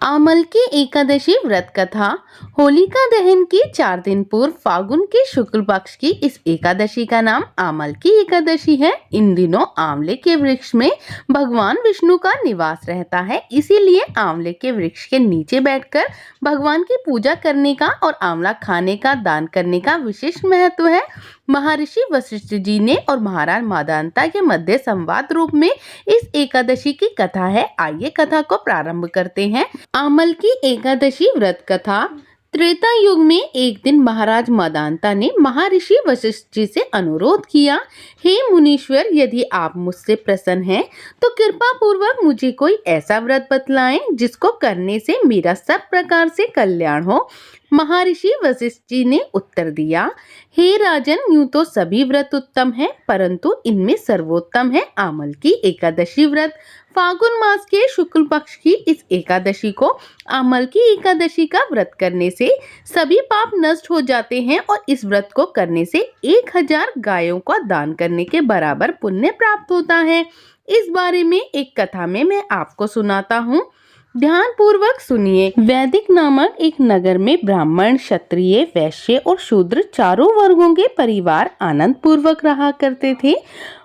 आमल की एकादशी व्रत कथा। होलिका दहन की 4 दिन पूर्व फागुन के शुक्ल पक्ष की इस एकादशी का नाम आमल की एकादशी है। इन दिनों आंवले के वृक्ष में भगवान विष्णु का निवास रहता है, इसीलिए आंवले के वृक्ष के नीचे बैठकर भगवान की पूजा करने का और आंवला खाने का दान करने का विशेष महत्व है। महर्षि वशिष्ठ जी ने और महाराज मादांता के मध्य संवाद रूप में इस एकादशी की कथा है। आइए कथा को प्रारंभ करते हैं। आमल की एकादशी व्रत कथा। त्रेता युग में एक दिन महाराज मादांता ने महर्षि वशिष्ठ जी से अनुरोध किया, हे मुनीश्वर, यदि आप मुझसे प्रसन्न हैं तो कृपा पूर्वक मुझे कोई ऐसा व्रत बतलाएं जिसको करने से मेरा सब प्रकार से कल्याण हो। महर्षि वशिष्ठ जी ने उत्तर दिया, हे राजन, यूं तो सभी व्रत उत्तम है, परंतु इनमें सर्वोत्तम है आमल की एकादशी व्रत। फागुन मास के शुक्ल पक्ष की इस एकादशी को आमल की एकादशी का व्रत करने से सभी पाप नष्ट हो जाते हैं और इस व्रत को करने से 1000 गायों का दान करने के बराबर पुण्य प्राप्त होता है। इस बारे में एक कथा में मैं आपको सुनाता हूँ, ध्यान पूर्वक सुनिए। वैदिक नामक एक नगर में ब्राह्मण, क्षत्रिय, वैश्य और शूद्र चारों वर्गों के परिवार आनंद पूर्वक रहा करते थे।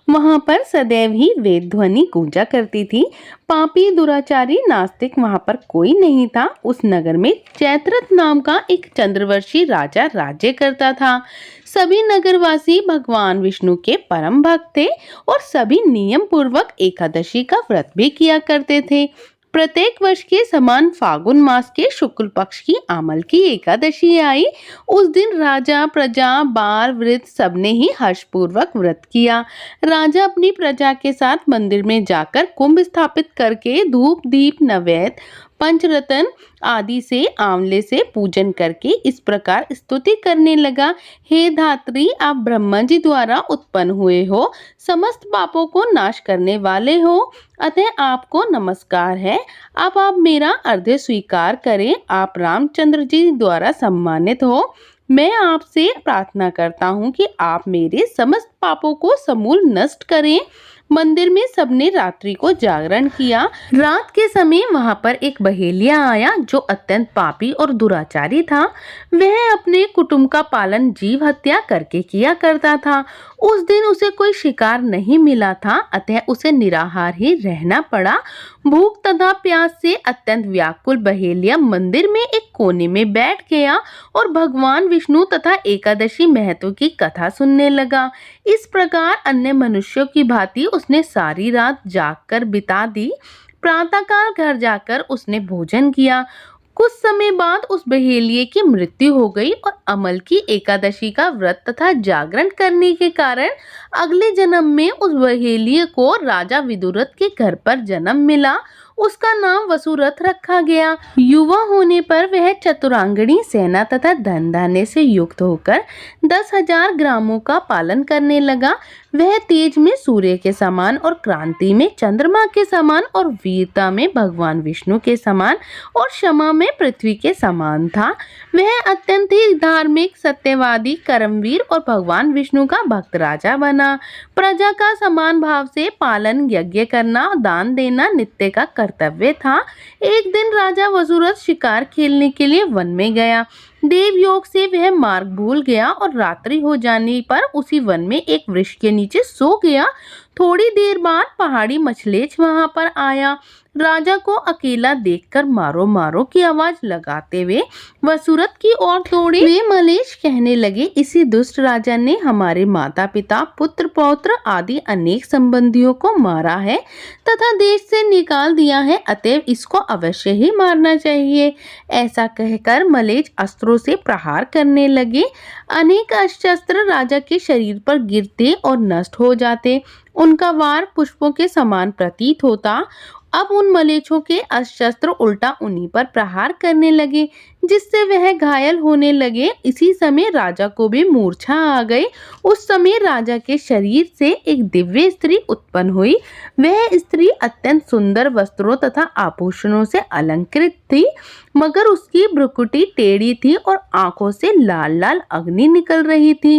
वहां पर सदैव ही वेद ध्वनि गूंजा करती थी। पापी, दुराचारी, नास्तिक वहां पर कोई नहीं था। उस नगर में चैत्रथ नाम का एक चंद्रवर्षी राजा राज्य करता था। सभी नगरवासी भगवान विष्णु के परम भक्त थे और सभी नियम पूर्वक एकादशी का व्रत भी किया करते थे। प्रत्येक वर्ष के समान फागुन मास के शुक्ल पक्ष की आमल की एकादशी आई। उस दिन राजा, प्रजा, बाल, वृद्ध सबने ही हर्षपूर्वक व्रत किया। राजा अपनी प्रजा के साथ मंदिर में जाकर कुंभ स्थापित करके धूप, दीप, नैवेद्य, पंचरत्न आदि से आंवले से पूजन करके इस प्रकार स्तुति करने लगा, हे धात्री, आप ब्रह्मा जी द्वारा उत्पन्न हुए हो, समस्त पापों को नाश करने वाले हो, अतः आपको नमस्कार है। अब आप मेरा अर्घ्य स्वीकार करें। आप रामचंद्र जी द्वारा सम्मानित हो। मैं आपसे प्रार्थना करता हूँ कि आप मेरे समस्त पापों को समूल नष्ट करें। मंदिर में सबने रात्रि को जागरण किया। रात के समय वहां पर एक बहेलिया आया जो अत्यंत पापी और दुराचारी था। वह अपने कुटुंब का पालन जीव हत्या करके किया करता था। उस दिन उसे कोई शिकार नहीं मिला था, अतः उसे निराहार ही रहना पड़ा। भूख तथा प्यास से अत्यंत व्याकुल बहेलिया मंदिर में एक कोने में बैठ गया और भगवान विष्णु तथा एकादशी महत्व की कथा सुनने लगा। इस प्रकार अन्य मनुष्यों की भांति उसने सारी रात जागकर बिता दी। प्रातःकाल घर जाकर उसने भोजन किया। कुछ समय बाद उस बहेलिये की मृत्यु हो गई और अमल की एकादशी का व्रत तथा जागरण करने के कारण अगले जन्म में उस बहेलिये को राजा विदुरथ के घर पर जन्म मिला। उसका नाम वसुरथ रखा गया। युवा होने पर वह चतुरांगणी सेना तथा धन धान्य से युक्त होकर 10,000 ग्रामों का पालन करने लगा। वह तेज में सूर्य के समान और क्रांति में चंद्रमा के समान और वीरता में भगवान विष्णु के समान और क्षमा में पृथ्वी के समान था। वह अत्यंत ही धार्मिक, सत्यवादी, कर्मवीर और भगवान विष्णु का भक्त राजा बना। प्रजा का समान भाव से पालन, यज्ञ करना, दान देना नित्य का कर्तव्य था। एक दिन राजा वसुरथ शिकार खेलने के लिए वन में गया। देव योग से वह मार्ग भूल गया और रात्रि हो जाने पर उसी वन में एक वृक्ष के नीचे सो गया। थोड़ी देर बाद पहाड़ी मछलेच वहां पर आया। राजा को अकेला देखकर मारो मारो की आवाज लगाते हुए वसुरथ की ओर दौड़े। वे मलेच्छ कहने लगे, इसी दुष्ट राजा ने हमारे माता पिता, पुत्र पौत्र आदि अनेक संबंधियों को मारा है तथा देश से निकाल दिया है, अतएव इसको अवश्य ही मारना चाहिए। ऐसा कहकर मलेच्छ अस्त्रों से प्रहार करने लगे। अनेक अस्त्र राजा के शरीर पर गिरते और नष्ट हो जाते। उनका वार पुष्पों के समान प्रतीत होता। अब उन मलेच्छों के अस्त्र उल्टा उन्हीं पर प्रहार करने लगे, जिससे वह घायल होने लगे। इसी समय राजा को भी मूर्छा आ गई। उस समय राजा के शरीर से एक दिव्य स्त्री उत्पन्न हुई। वह स्त्री अत्यंत सुंदर वस्त्रों तथा आभूषणों से अलंकृत थी, मगर उसकी भ्रुकुटी टेढ़ी थी और आंखों से लाल लाल अग्नि निकल रही थी।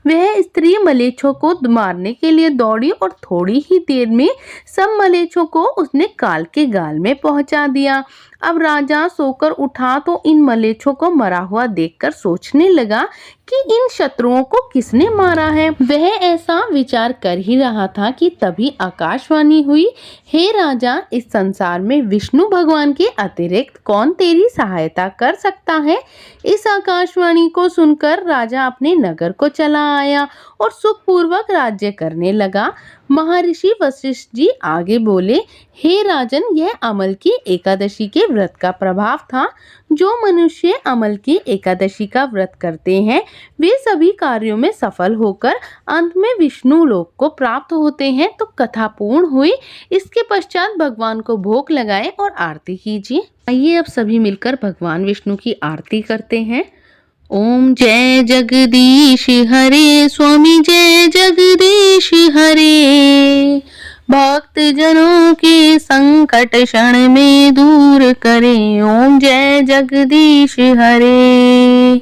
वह स्त्री मलेच्छों को मारने के लिए दौड़ी और थोड़ी ही देर में सब मलेच्छों को उसने काल के गाल में पहुंचा दिया। अब राजा सोकर उठा तो इन मलेच्छों को मरा हुआ देखकर सोचने लगा कि इन शत्रुओं को किसने मारा है। वह ऐसा विचार कर ही रहा था कि तभी आकाशवाणी हुई, हे राजा, इस संसार में विष्णु भगवान के अतिरिक्त कौन तेरी सहायता कर सकता है। इस आकाशवाणी को सुनकर राजा अपने नगर को चला आया और सुखपूर्वक राज्य करने लगा। महर्षि वशिष्ठ जी आगे बोले, हे राजन, यह अमल की एकादशी के व्रत का प्रभाव था। जो मनुष्य अमल की एकादशी का व्रत करते हैं वे सभी कार्यों में सफल होकर अंत में विष्णु लोक को प्राप्त होते हैं। तो कथा पूर्ण हुई। इसके पश्चात भगवान को भोग लगाएं और आरती कीजिए। आइए अब सभी मिलकर भगवान विष्णु की आरती करते हैं। ओम जय जगदीश हरे, स्वामी जय जगदीश हरे। भक्त जनों के संकट क्षण में दूर करे। ओम जय जगदीश हरे।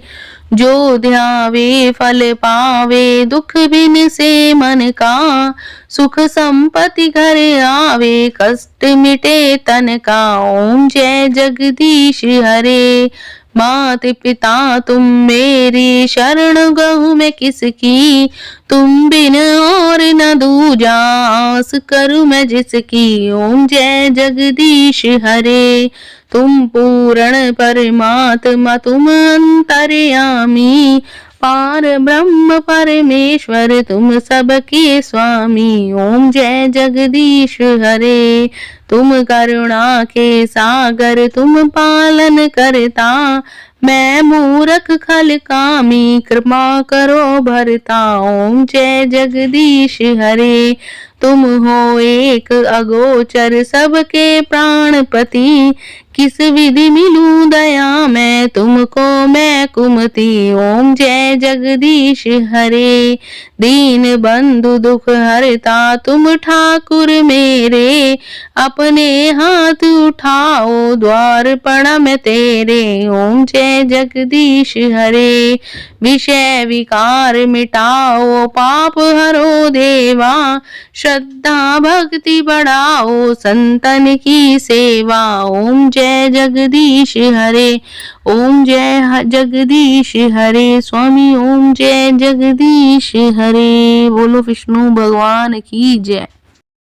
जो ध्यावे फल पावे, दुख बिन से मन का। सुख संपत्ति घर आवे, कष्ट मिटे तन का। ओम जय जगदीश हरे। मात पिता तुम मेरी, शरण गहूँ मैं किसकी। तुम बिन और न दूजा, आस करूँ मैं जिसकी। ओम जय जगदीश हरे। तुम पूर्ण परमात्मा, तुम अंतर्यामी। पार ब्रह्म परमेश्वर, तुम सबके स्वामी। ओम जय जगदीश हरे। तुम करुणा के सागर, तुम पालन करता। मैं मूरख खल कामी, कृपा करो भरता। ओम जय जगदीश हरे। तुम हो एक अगोचर, सबके प्राणपति। किस विधि मिलूं दया मैं तुमको, मैं कुमति। ओम जय जगदीश हरे। दीन बंधु दुख हरता, तुम ठाकुर मेरे। अपने हाथ उठाओ, द्वार पड़ा तेरे। ओम जय जगदीश हरे। विषय विकार मिटाओ, पाप हरो देवा। श्रद्धा भक्ति बढ़ाओ, संतन की सेवा। ओम जय जगदीश हरे। ओम जय जगदीश हरे। स्वामी ओम जय जगदीश हरे। बोलो विष्णु भगवान की जय।